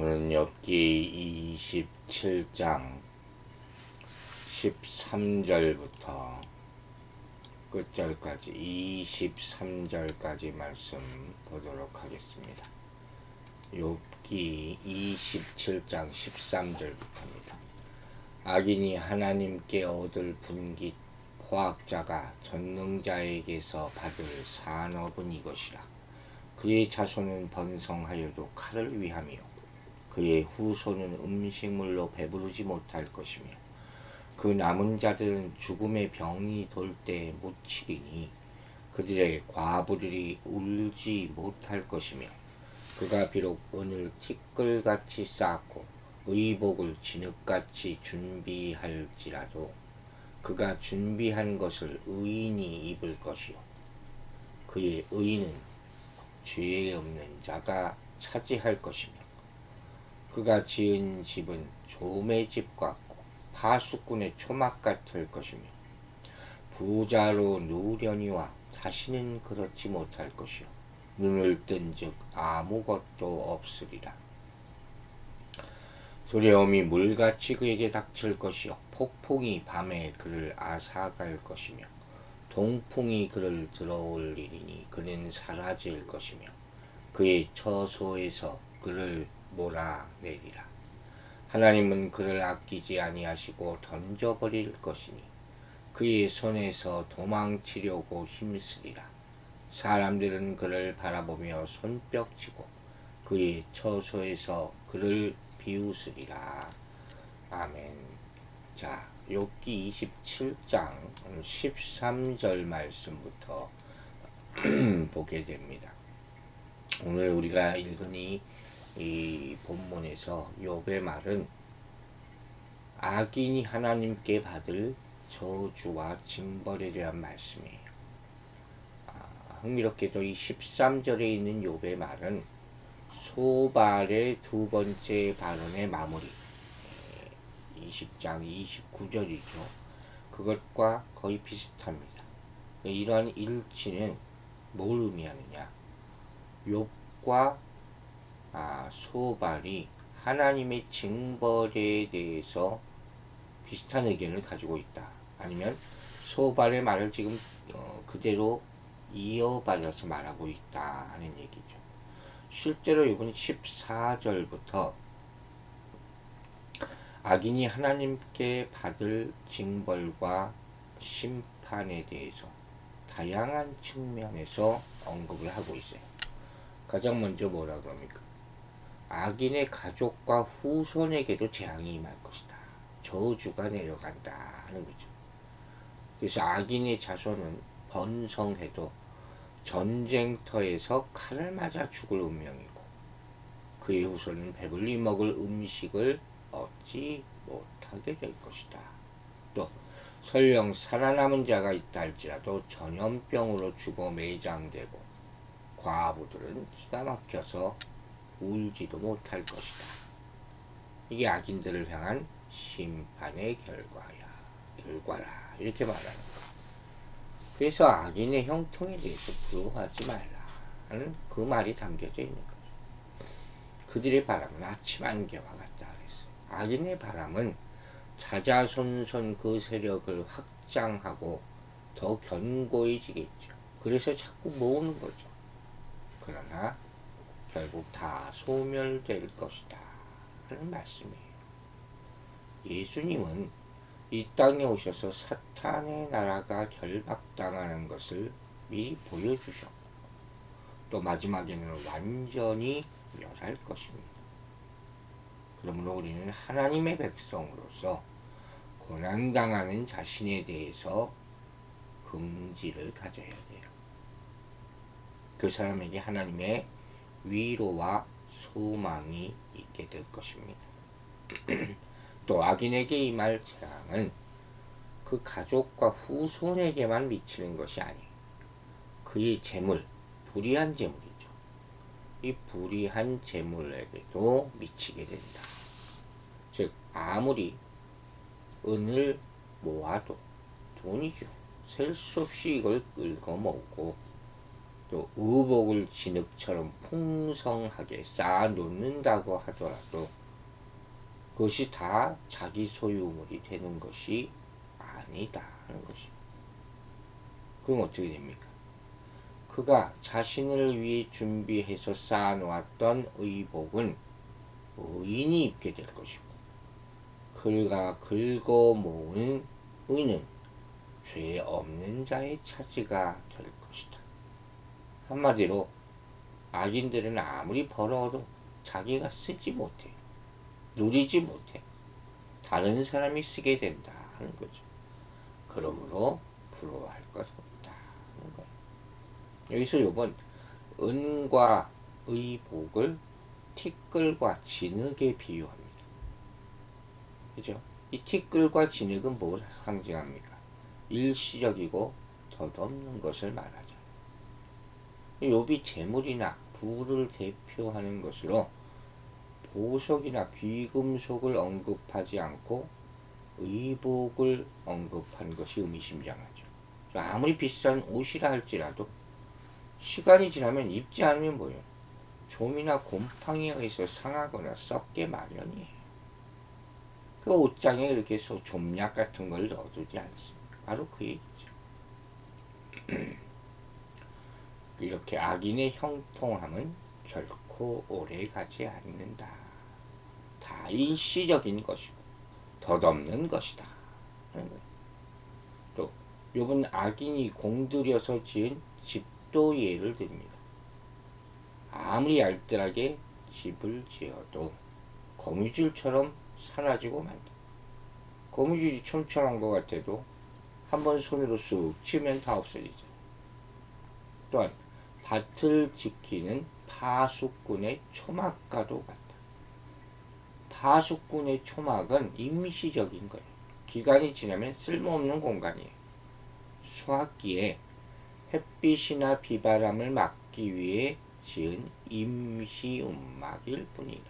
오늘은 욥기 27장 13절부터 끝절까지 23절까지 말씀 보도록 하겠습니다. 욥기 27장 13절부터입니다. 악인이 하나님께 얻을 분깃 포악자가 전능자에게서 받을 산업은 이것이라. 그의 자손은 번성하여도 칼을 위하며 그의 후손은 음식물로 배부르지 못할 것이며 그 남은 자들은 죽음의 병이 돌 때 묻히리니 그들의 과부들이 울지 못할 것이며 그가 비록 은을 티끌같이 쌓고 의복을 진흙같이 준비할지라도 그가 준비한 것을 의인이 입을 것이요 그의 의는 죄 없는 자가 차지할 것이며 그가 지은 집은 조매 집 같고 파수꾼의 초막 같을 것이며 부자로 누우려니와 다시는 그렇지 못할 것이요 눈을 뜬즉 아무것도 없으리라. 두려움이 물같이 그에게 닥칠 것이요 폭풍이 밤에 그를 앗아갈 것이며 동풍이 그를 들어올리리니 그는 사라질 것이며 그의 처소에서 그를 몰아내리라. 하나님은 그를 아끼지 아니하시고 던져버릴 것이니 그의 손에서 도망치려고 힘쓰리라. 사람들은 그를 바라보며 손뼉치고 그의 처소에서 그를 비웃으리라. 아멘. 자, 욥기 27장 13절 말씀부터 보게 됩니다. 오늘 우리가 읽은 이 본문에서 욥의 말은 악인이 하나님께 받을 저주와 징벌에 대한 말씀이에요. 흥미롭게도 이 13절에 있는 욥의 말은 소발의 두 번째 발언의 마무리 20장 29절이죠. 그것과 거의 비슷합니다. 이러한 일치는 뭘 의미하느냐? 욥과 소발이 하나님의 징벌에 대해서 비슷한 의견을 가지고 있다. 아니면 소발의 말을 지금 그대로 이어받아서 말하고 있다 하는 얘기죠. 실제로 이번 14절부터 악인이 하나님께 받을 징벌과 심판에 대해서 다양한 측면에서 언급을 하고 있어요. 가장 먼저 뭐라 그럽니까? 악인의 가족과 후손에게도 재앙이 임할 것이다. 저주가 내려간다 하는 거죠. 그래서 악인의 자손은 번성해도 전쟁터에서 칼을 맞아 죽을 운명이고 그의 후손은 배불리 먹을 음식을 얻지 못하게 될 것이다. 또 설령 살아남은 자가 있다 할지라도 전염병으로 죽어 매장되고 과부들은 기가 막혀서 울지도 못할 것이다. 이게 악인들을 향한 심판의 결과라 이렇게 말하는 거예요. 그래서 악인의 형통에 대해서 부러워하지 말라 하는 그 말이 담겨져 있는 거죠. 그들의 바람은 아침 안개와 같다 그랬어요. 악인의 바람은 자자손손 그 세력을 확장하고 더 견고해지겠죠. 그래서 자꾸 모으는 거죠. 그러나 결국 다 소멸될 것이다 하는 말씀이에요. 예수님은 이 땅에 오셔서 사탄의 나라가 결박당하는 것을 미리 보여주셨고 또 마지막에는 완전히 멸할 것입니다. 그러므로 우리는 하나님의 백성으로서 고난당하는 자신에 대해서 긍지를 가져야 돼요. 그 사람에게 하나님의 위로와 소망이 있게 될 것입니다. 또 악인에게 임할 재앙은 그 가족과 후손에게만 미치는 것이 아니에요. 그의 재물, 불의한 재물이죠. 이 불의한 재물에게도 미치게 된다. 즉 아무리 은을 모아도 돈이죠. 셀 수 없이 이걸 긁어먹고 또 의복을 진흙처럼 풍성하게 쌓아 놓는다고 하더라도 그것이 다 자기 소유물이 되는 것이 아니다 하는 것입니다. 그럼 어떻게 됩니까? 그가 자신을 위해 준비해서 쌓아놓았던 의복은 의인이 입게 될 것이고, 그가 긁어 모으는 의는 죄 없는 자의 차지가 될 것이다. 한마디로 악인들은 아무리 벌어도 자기가 쓰지 못해, 누리지 못해, 다른 사람이 쓰게 된다 하는 거죠. 그러므로 부러워할 것 없다 하는 거예요. 여기서 이번 은과 의복을 티끌과 진흙에 비유합니다. 그죠? 이 티끌과 진흙은 뭘 상징합니까? 일시적이고 덧없는 것을 말하죠. 욥이 재물이나 부를 대표하는 것으로 보석이나 귀금속을 언급하지 않고 의복을 언급한 것이 의미심장하죠. 아무리 비싼 옷이라 할지라도 시간이 지나면 입지 않으면 뭐예요? 좀이나 곰팡이에 의해서 상하거나 썩게 마련이에요. 그 옷장에 이렇게 좀약 같은 걸 넣어두지 않습니다. 바로 그 얘기죠. 이렇게 악인의 형통함은 결코 오래 가지 않는다. 다 일시적인 것이고 덧없는 것이다. 또 욥은 악인이 공들여서 지은 집도 예를 듭니다. 아무리 알뜰하게 집을 지어도 거미줄처럼 사라지고 만다. 거미줄이 촘촘한 것 같아도 한번 손으로 쑥 치면 다 없어지죠. 또한 밭을 지키는 파수꾼의 초막과도 같다. 파수꾼의 초막은 임시적인 거예요. 기간이 지나면 쓸모없는 공간이에요. 수확기에 햇빛이나 비바람을 막기 위해 지은 임시 움막일 뿐이다.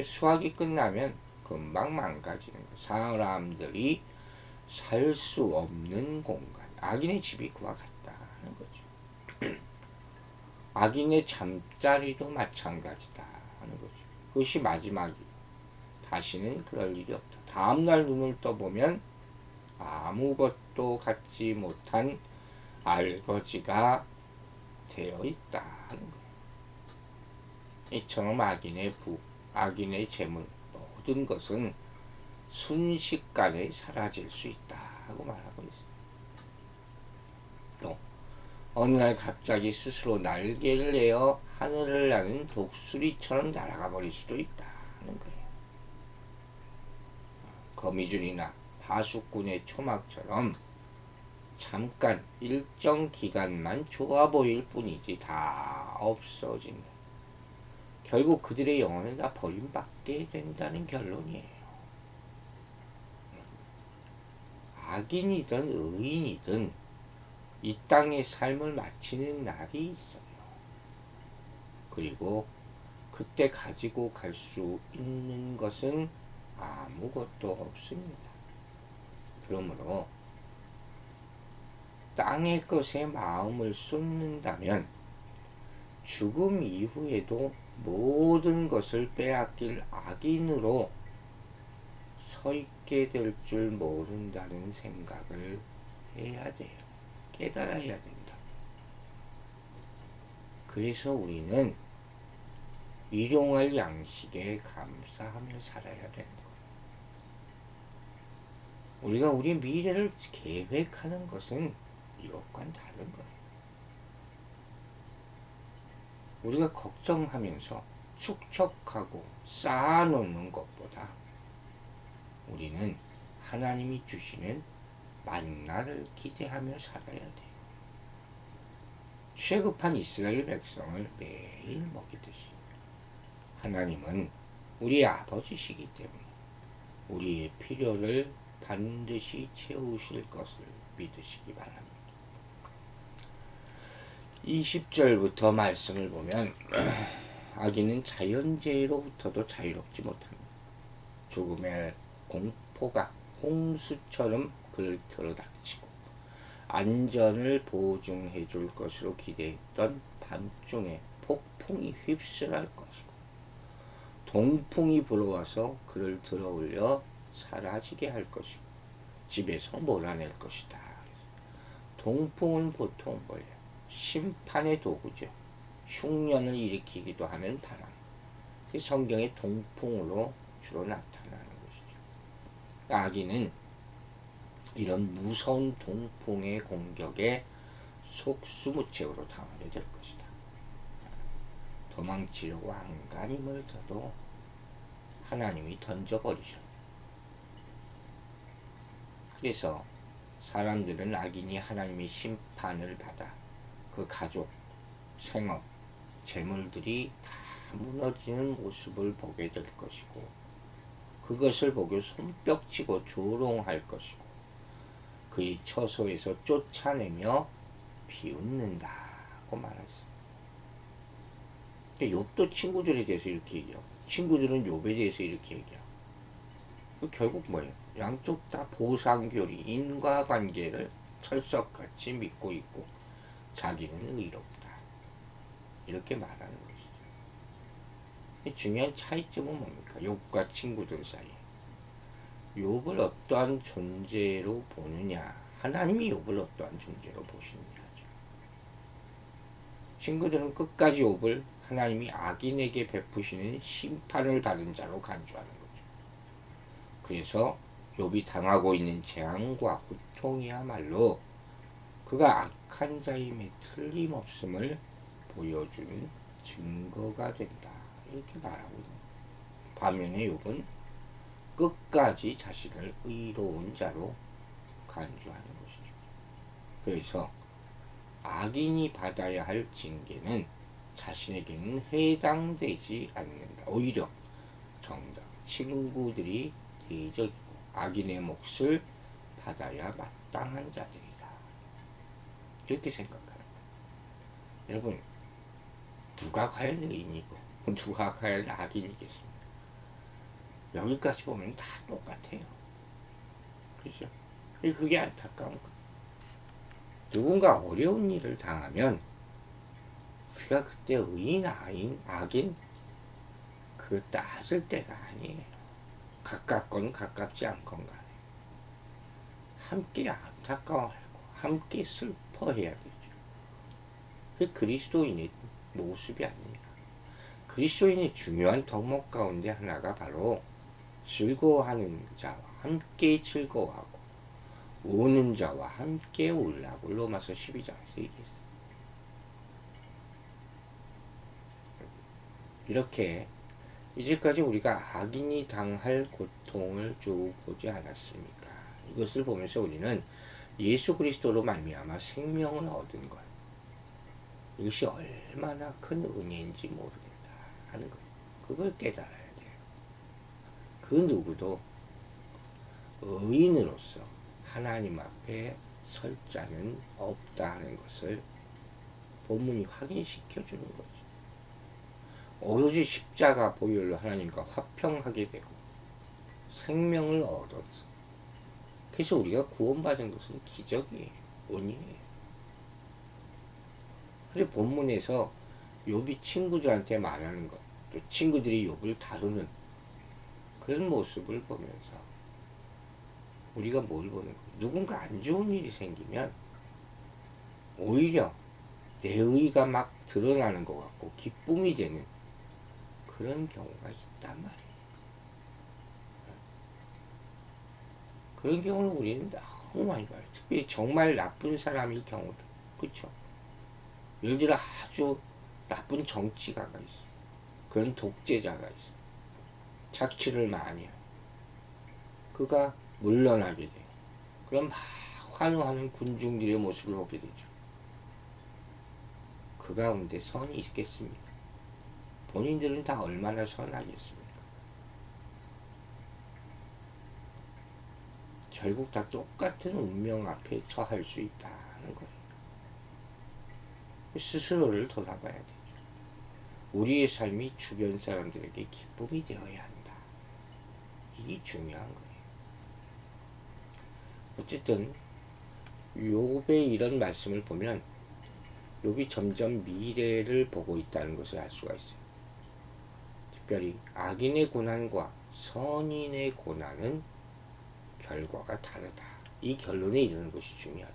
수확이 끝나면 금방 망가지는 거예요. 사람들이 살 수 없는 공간. 악인의 집이 그와 같다 하는 거죠. 악인의 잠자리도 마찬가지다 하는 거죠. 그것이 마지막이에요. 다시는 그럴 일이 없다. 다음날 눈을 떠보면 아무것도 갖지 못한 알거지가 되어 있다 하는 거예요. 이처럼 악인의 재물, 모든 것은 순식간에 사라질 수 있다 하고 말하고 있습니다. 또 어느 날 갑자기 스스로 날개를 내어 하늘을 나는 독수리처럼 날아가 버릴 수도 있다 하는 거예요. 거미줄이나 파수꾼의 초막처럼 잠깐 일정 기간만 좋아 보일 뿐이지 다 없어진다. 결국 그들의 영혼은 다 버림받게 된다는 결론이에요. 악인이든 의인이든 이 땅의 삶을 마치는 날이 있어요. 그리고 그때 가지고 갈 수 있는 것은 아무것도 없습니다. 그러므로 땅의 것에 마음을 쏟는다면 죽음 이후에도 모든 것을 빼앗길 악인으로 서 있게 될 줄 모른다는 생각을 해야 돼요. 깨달아야 된다. 그래서 우리는 일용할 양식에 감사하며 살아야 되는 거예요. 우리가 우리 미래를 계획하는 것은 이것과는 다른 거예요. 우리가 걱정하면서 축적하고 쌓아놓는 것보다 우리는 하나님이 주시는 만나를 기대하며 살아야 돼요. 취급한 이스라엘 백성을 매일 먹이듯이 하나님은 우리의 아버지시기 때문에 우리의 필요를 반드시 채우실 것을 믿으시기 바랍니다. 20절부터 말씀을 보면 악인은 자연재해로부터도 자유롭지 못합니다. 죽음의 공포가 홍수처럼 그를 들어닥치고 안전을 보증해 줄 것으로 기대했던 밤중에 폭풍이 휩쓸할 것이고 동풍이 불어와서 그를 들어올려 사라지게 할 것이고 집에서 몰아낼 것이다. 동풍은 보통 뭐예요? 심판의 도구죠. 흉년을 일으키기도 하는 바람. 성경의 동풍으로 주로 나타나는 것이죠. 아기는 이런 무서운 동풍의 공격에 속수무책으로 당하게 될 것이다. 도망치려고 안간힘을 써도 하나님이 던져버리셨다. 그래서 사람들은 악인이 하나님의 심판을 받아 그 가족, 생업, 재물들이 다 무너지는 모습을 보게 될 것이고 그것을 보고 손뼉치고 조롱할 것이고 그의 처소에서 쫓아내며 비웃는다고 말했어요. 욥도 친구들에 대해서 이렇게 얘기하고 친구들은 욥에 대해서 이렇게 얘기하고 결국 뭐예요? 양쪽 다 보상교리, 인과관계를 철석같이 믿고 있고 자기는 의롭다. 이렇게 말하는 것이죠. 중요한 차이점은 뭡니까? 욥과 친구들 사이. 욥을 어떠한 존재로 보느냐. 하나님이 욥을 어떠한 존재로 보시느냐죠. 친구들은 끝까지 욥을 하나님이 악인에게 베푸시는 심판을 받은 자로 간주하는 거죠. 그래서 욥이 당하고 있는 재앙과 고통이야말로 그가 악한 자임에 틀림없음을 보여주는 증거가 된다. 이렇게 말하고 있는 거예요. 반면에 욥은 끝까지 자신을 의로운 자로 간주하는 것이죠. 그래서 악인이 받아야 할 징계는 자신에게는 해당되지 않는다. 오히려 정작 친구들이 대적이고 악인의 몫을 받아야 마땅한 자들이다. 이렇게 생각합니다. 여러분, 누가 과연 의인이고 누가 과연 악인이겠습니까? 여기까지 보면 다 똑같아요. 그죠? 그게 안타까운 거예요. 누군가 어려운 일을 당하면 우리가 그때 의인, 악인 그거 따질 때가 아니에요. 가깝건 가깝지 않건 간에 함께 안타까워하고 함께 슬퍼해야 되죠. 그게 그리스도인의 모습이 아닙니까? 그리스도인의 중요한 덕목 가운데 하나가 바로 즐거워하는 자와 함께 즐거워하고 우는 자와 함께 울라고 로마서 12장에서 얘기했어요. 이렇게 이제까지 우리가 악인이 당할 고통을 쭉 보지 않았습니까? 이것을 보면서 우리는 예수 그리스도로 말미암아 생명을 얻은 것, 이것이 얼마나 큰 은혜인지 모르겠다 하는 거예요. 그걸 깨달아야 돼요. 그 누구도 의인으로서 하나님 앞에 설 자는 없다 하는 것을 본문이 확인시켜 주는 거죠. 오로지 십자가 보혈로 하나님과 화평하게 되고 생명을 얻었어. 그래서 우리가 구원받은 것은 기적이에요. 은혜예요. 그래서 본문에서 욥이 친구들한테 말하는 것, 또 친구들이 욥을 다루는 그런 모습을 보면서 우리가 뭘 보는 거예요? 누군가 안 좋은 일이 생기면 오히려 내 의가 막 드러나는 것 같고 기쁨이 되는 그런 경우가 있단 말이에요. 그런 경우는 우리는 너무 많이 봐요. 특별히 정말 나쁜 사람일 경우도. 그렇죠? 예를 들어 아주 나쁜 정치가가 있어. 그런 독재자가 있어. 착취를 많이 해요. 그가 물러나게 돼요. 그럼 막 환호하는 군중들의 모습을 보게 되죠. 그 가운데 선이 있겠습니까? 본인들은 다 얼마나 선하겠습니까? 결국 다 똑같은 운명 앞에 처할 수 있다는 거예요. 스스로를 돌아봐야 되죠. 우리의 삶이 주변 사람들에게 기쁨이 되어야 한다. 이게 중요한 거예요. 어쨌든 욥의 이런 말씀을 보면 욥이 점점 미래를 보고 있다는 것을 알 수가 있어요. 특별히 악인의 고난과 선인의 고난은 결과가 다르다. 이 결론에 이르는 것이 중요하죠.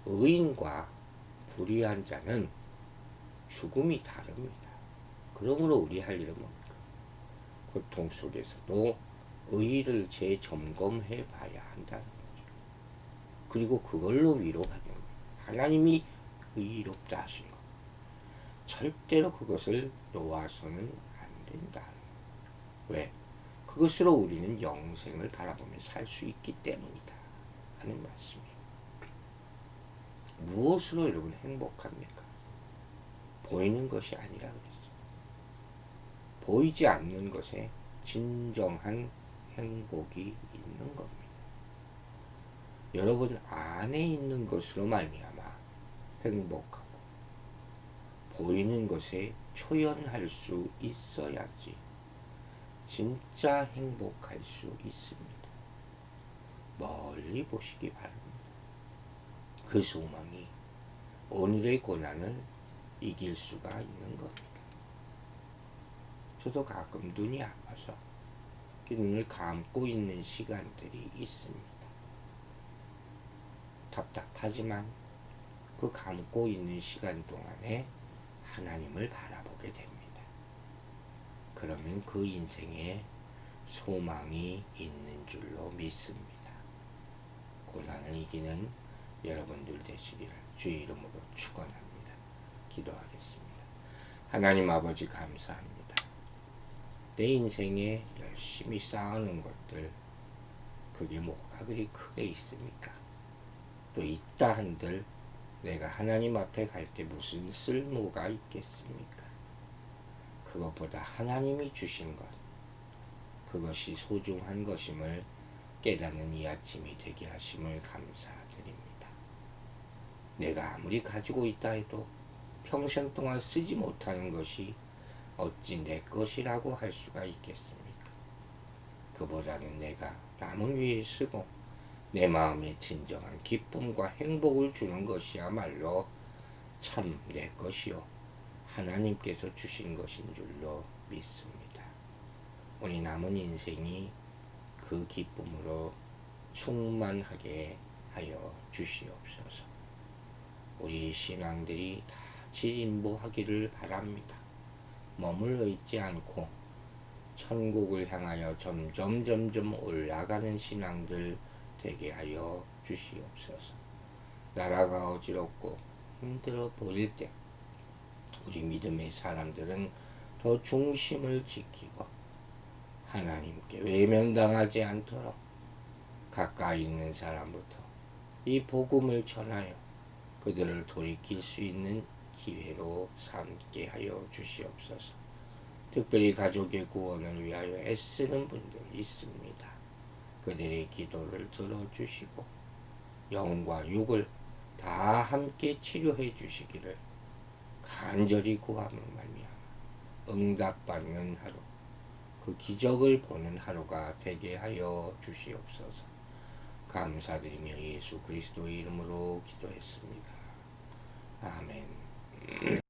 의인과 불의한 자는 죽음이 다릅니다. 그러므로 우리 할 일은 뭡니까? 고통 속에서도 의의를 재점검해 봐야 한다는 거죠. 그리고 그걸로 위로받는 거예요. 하나님이 의롭다 하신 것. 절대로 그것을 놓아서는 안 된다. 왜? 그것으로 우리는 영생을 바라보며 살 수 있기 때문이다 하는 말씀이에요. 무엇으로 여러분 행복합니까? 보이는 것이 아니라 그랬어요. 보이지 않는 것에 진정한 행복이 있는 겁니다. 여러분 안에 있는 것으로 말미암아 행복하고 보이는 것에 초연할 수 있어야지 진짜 행복할 수 있습니다. 멀리 보시기 바랍니다. 그 소망이 오늘의 고난을 이길 수가 있는 겁니다. 저도 가끔 눈이 아파서 눈을 감고 있는 시간들이 있습니다. 답답하지만 그 감고 있는 시간 동안에 하나님을 바라보게 됩니다. 그러면 그 인생에 소망이 있는 줄로 믿습니다. 고난을 이기는 여러분들 되시기를 주의 이름으로 축원합니다. 기도하겠습니다. 하나님 아버지 감사합니다. 내 인생에 열심히 쌓아놓은 것들 그게 뭐가 그리 크게 있습니까? 또 있다 한들 내가 하나님 앞에 갈 때 무슨 쓸모가 있겠습니까? 그것보다 하나님이 주신 것 그것이 소중한 것임을 깨닫는 이 아침이 되게 하심을 감사드립니다. 내가 아무리 가지고 있다 해도 평생 동안 쓰지 못하는 것이 어찌 내 것이라고 할 수가 있겠습니까? 그보다는 내가 남을 위해 쓰고 내 마음에 진정한 기쁨과 행복을 주는 것이야말로 참 내 것이요 하나님께서 주신 것인 줄로 믿습니다. 우리 남은 인생이 그 기쁨으로 충만하게 하여 주시옵소서. 우리 신앙들이 다 진보하기를 바랍니다. 머물러 있지 않고 천국을 향하여 점점 올라가는 신앙들 되게 하여 주시옵소서. 나라가 어지럽고 힘들어 보일 때 우리 믿음의 사람들은 더 중심을 지키고 하나님께 외면당하지 않도록 가까이 있는 사람부터 이 복음을 전하여 그들을 돌이킬 수 있는 기회로 삼게 하여 주시옵소서. 특별히 가족의 구원을 위하여 애쓰는 분들 있습니다. 그들의 기도를 들어주시고 영과 육을 다 함께 치료해 주시기를 간절히 구함을 말미암아 응답받는 하루 그 기적을 보는 하루가 되게 하여 주시옵소서. 감사드리며 예수 그리스도의 이름으로 기도했습니다. 아멘.